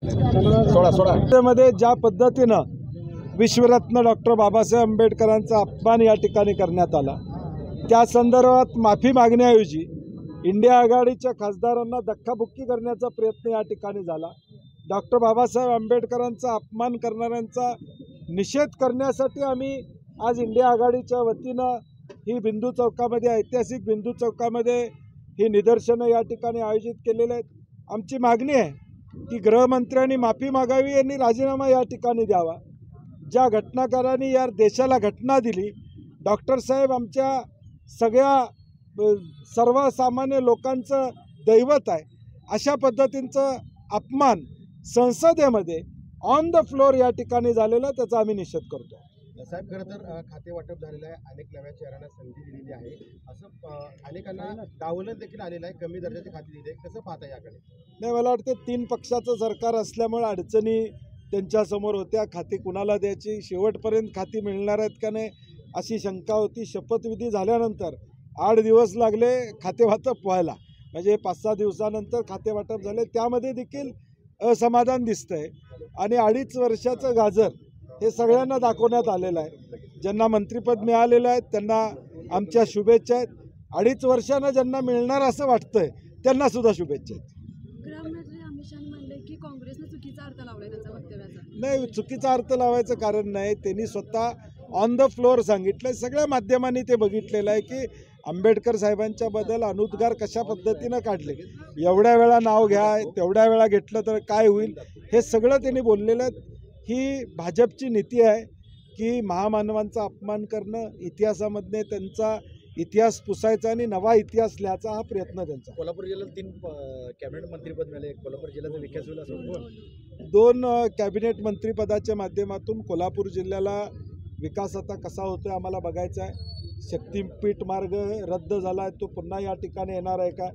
त्यामध्ये ज्या पद्धतीनं विश्वरत्न डॉक्टर बाबासाहेब आंबेडकरांचा अपमान या ठिकाणी करण्यात आला, त्या संदर्भात माफी मागण्याऐवजी इंडिया आघाडीच्या खासदारांना धक्काबुक्की करण्याचा प्रयत्न या ठिकाणी झाला। डॉक्टर बाबासाहेब आंबेडकरांचा अपमान करणाऱ्यांचा निषेध करण्यासाठी आम्ही आज इंडिया आघाडीच्या वतीनं ही बिंदू चौकामध्ये, ऐतिहासिक बिंदू चौकामध्ये ही निदर्शनं या ठिकाणी आयोजित केलेले आहेत। आमची मागणी आहे की गृहमंत्र्यांनी माफी मागावी आणि राजीनामा या ठिकाणी द्यावा। ज्या घटनाकारांनी या देशाला घटना दिली, डॉक्टर साहेब आमच्या सगळ्या सर्वसामान्य लोकांचं दैवत आहे, अशा पद्धतींचं अपमान संसदेमध्ये ऑन द फ्लोर या ठिकाणी झालेला, त्याचा आम्ही निषेध करतो। साहेब, खरं तर खाते वाटप झालेलं आहे, अनेक नव्या चेहऱ्यांना संधी दिलेली आहे, असं अनेकांना डावलत देखील आलेलं आहे, कमी दर्जाचे खाते दिले, कसं पाहता याकडे? नाही, मला वाटतं 3 पक्षाचं सरकार असल्यामुळे अडचणी त्यांच्यासमोर होत्या। खाती कुणाला द्यायची, शेवटपर्यंत खाती मिळणार आहेत का नाही अशी शंका होती। शपथविधी झाल्यानंतर 8 दिवस लागले खाते वाटप व्हायला, म्हणजे 5-6 दिवसानंतर खाते वाटप झाले, त्यामध्ये देखील असमाधान दिसतंय। आणि 2.5 वर्षाचं गाजर हे सगळ्यांना दाखवण्यात आलेलं आहे। ज्यांना मंत्रिपद मिळालेलं आहे त्यांना आमच्या शुभेच्छा आहेत, 2.5 वर्षांना ज्यांना मिळणार असं वाटतंय त्यांना सुद्धा शुभेच्छा आहेत। गृहमंत्री अमित शहा म्हणले की काँग्रेसने चुकीचा अर्थ लावलाय त्याच्या वक्तव्याचा। नाही, चुकीचा अर्थ लावायचं कारण नाही, त्यांनी स्वतः ऑन द फ्लोअर सांगितलं, सगळ्या माध्यमांनी ते बघितलेलं आहे की आंबेडकर साहेबांच्या बद्दल अनुद्गार कशा पद्धतीनं काढले, एवढ्या वेळा नाव घ्या, तेवढ्या वेळा घेतलं तर काय होईल, हे सगळं त्यांनी बोललेलं आहे। ही भाजपची नीती आहे की महामानवांचा अपमान करणं, इतिहासामध्ये त्यांचा इतिहास पुसायचा आणि नवा इतिहास लिहायचा हा प्रयत्न त्यांचा। कोल्हापूर जिल्ह्याला 3 कॅबिनेट मंत्रीपद मिळाले, कोल्हापूर जिल्ह्याचा विकास होईल असं 2 कॅबिनेट मंत्रिपदाच्या माध्यमातून कोल्हापूर जिल्ह्याला विकास आता कसा होतोय आम्हाला बघायचा आहे। शक्तीपीठ मार्ग रद्द झाला आहे, तो पुन्हा या ठिकाणी येणार आहे का?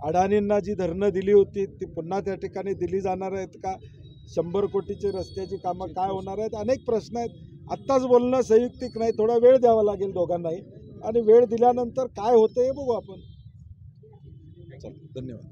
अडाणींना जी धरणं दिली होती ती पुन्हा त्या ठिकाणी दिली जाणार आहेत का? 100 कोटीची रस्त्याची कामं काय होणार आहेत? अनेक प्रश्न आहेत। आत्ताच बोलणं संयुक्तिक नाही, थोडा वेळ द्यावा लागेल दोघांनाही, आणि वेळ दिल्यानंतर काय होतं हे बघू आपण। धन्यवाद।